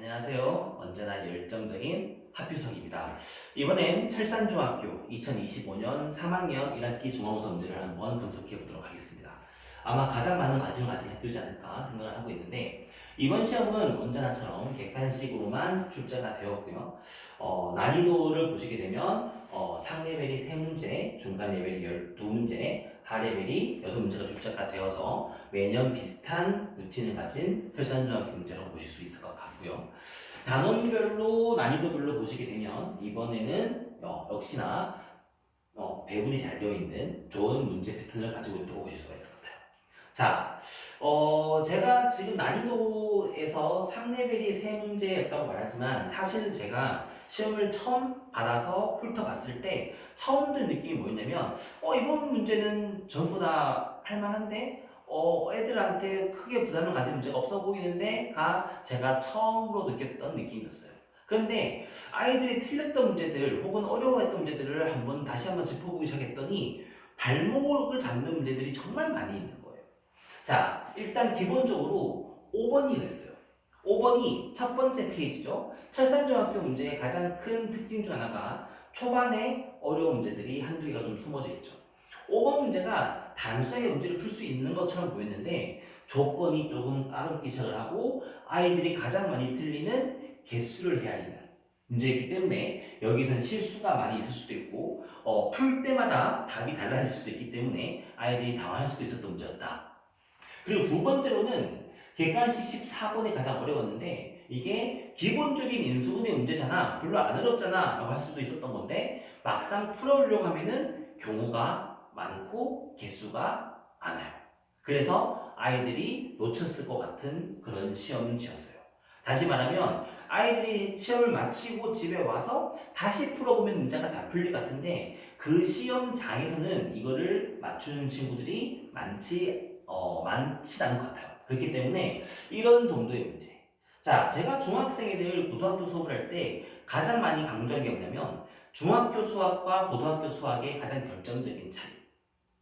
안녕하세요. 언제나 열정적인 하필석입니다. 이번엔 철산중학교 2025년 3학년 1학기 중앙고사 문제를 한번 분석해 보도록 하겠습니다. 아마 가장 많은 관심을 가진 학교지 않을까 생각을 하고 있는데, 이번 시험은 언제나처럼 객관식으로만 출제가 되었고요. 난이도를 보시게 되면 상레벨이 3문제, 중간 레벨이 12문제, 하레벨이 6문제가 출제가 되어서 매년 비슷한 루틴을 가진 철산중학교 문제라고 보실 수 있을 것 같고요. 단원별로 난이도별로 보시게 되면 이번에는 역시나 배분이 잘 되어 있는 좋은 문제 패턴을 가지고 있다고 보실 수가 있을 것 같아요. 자, 제가 지금 난이도에서 3레벨이 3문제였다고 말하지만 사실은 제가 시험을 처음 받아서 훑어봤을 때 처음 든 느낌이 뭐였냐면 이번 문제는 전부 다 할만한데 애들한테 크게 부담을 가진 문제가 없어 보이는데가 제가 처음으로 느꼈던 느낌이었어요. 그런데 아이들이 틀렸던 문제들 혹은 어려워했던 문제들을 다시 한번 짚어보기 시작했더니 발목을 잡는 문제들이 정말 많이 있는 거예요. 자, 일단 기본적으로 5번이 그랬어요. 5번이 첫 번째 페이지죠. 철산중학교 문제의 가장 큰 특징 중 하나가 초반에 어려운 문제들이 한두 개가 좀 숨어져 있죠. 5번 문제가 단순하게 문제를 풀 수 있는 것처럼 보였는데 조건이 조금 까다롭기 시작을 하고 아이들이 가장 많이 틀리는 개수를 헤아리는 문제이기 때문에 여기서는 실수가 많이 있을 수도 있고 풀 때마다 답이 달라질 수도 있기 때문에 아이들이 당황할 수도 있었던 문제였다. 그리고 두 번째로는 객관식 14번이 가장 어려웠는데 이게 기본적인 인수분해 문제잖아, 별로 안 어렵잖아 라고 할 수도 있었던 건데 막상 풀어보려고 하면은 경우가 많고 개수가 많아요. 그래서 아이들이 놓쳤을 것 같은 그런 시험지였어요. 다시 말하면 아이들이 시험을 마치고 집에 와서 다시 풀어보면 문제가 잘 풀릴 것 같은데 그 시험장에서는 이거를 맞추는 친구들이 많지 않은 것 같아요. 그렇기 때문에 이런 정도의 문제. 자, 제가 중학생 애들 고등학교 수업을 할 때 가장 많이 강조한 게 뭐냐면 중학교 수학과 고등학교 수학의 가장 결정적인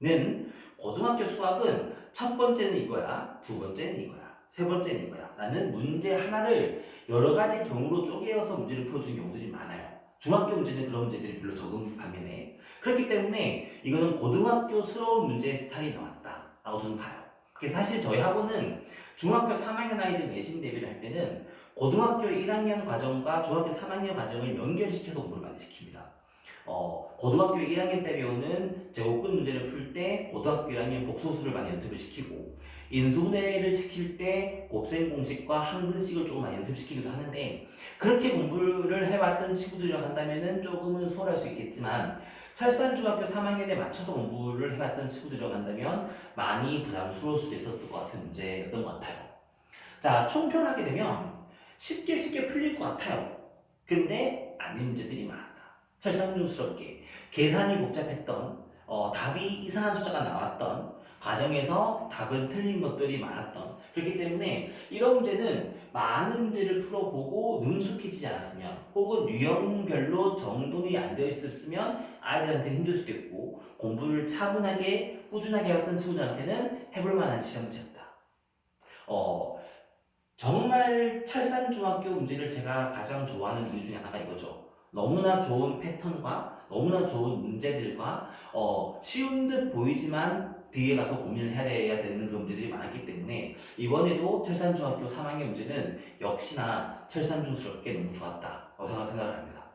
차이는 고등학교 수학은 첫 번째는 이거야, 두 번째는 이거야, 세 번째는 이거야 라는 문제 하나를 여러 가지 경우로 쪼개어서 문제를 풀어주는 경우들이 많아요. 중학교 문제는 그런 문제들이 별로 적은 반면에 그렇기 때문에 이거는 고등학교스러운 문제의 스타일이 나왔다 라고 저는 봐요. 그래서 사실 저희 학원은 중학교 3학년 아이들 내신 대비를 할 때는 고등학교 1학년 과정과 중학교 3학년 과정을 연결시켜서 공부를 많이 시킵니다. 고등학교 1학년 때 배우는 제곱근 문제를 풀 때 고등학교 1학년 복소수를 많이 연습을 시키고 인수분해를 시킬 때 곱셈 공식과 항등식을 조금 많이 연습시키기도 하는데 그렇게 공부를 해왔던 친구들이라고 한다면 조금은 수월할 수 있겠지만 철산중학교 3학년에 맞춰서 공부를 해왔던 친구들이라고 한다면 많이 부담스러울 수도 있었을 것 같은 문제였던 것 같아요. 자, 총평하게 되면 쉽게 풀릴 것 같아요. 근데 아닌 문제들이 많았다. 설상중스럽게 계산이 복잡했던 답이 이상한 숫자가 나왔던 과정에서 답은 틀린 것들이 많았던 그렇기 때문에 이런 문제는 많은 문제를 풀어보고 능숙해지지 않았으면 혹은 유형별로 정돈이 안 되어 있었으면 아이들한테는 힘들 수도 있고 공부를 차분하게 꾸준하게 해왔던 친구들한테는 해볼 만한 시험지였다. 정말 철산중학교 문제를 제가 가장 좋아하는 이유 중에 하나가 이거죠. 너무나 좋은 패턴과 너무나 좋은 문제들과 쉬운 듯 보이지만 뒤에 가서 고민을 해야 되는 그런 문제들이 많았기 때문에 이번에도 철산중학교 3학년 문제는 역시나 철산중스럽게 너무 좋았다고 생각을 합니다.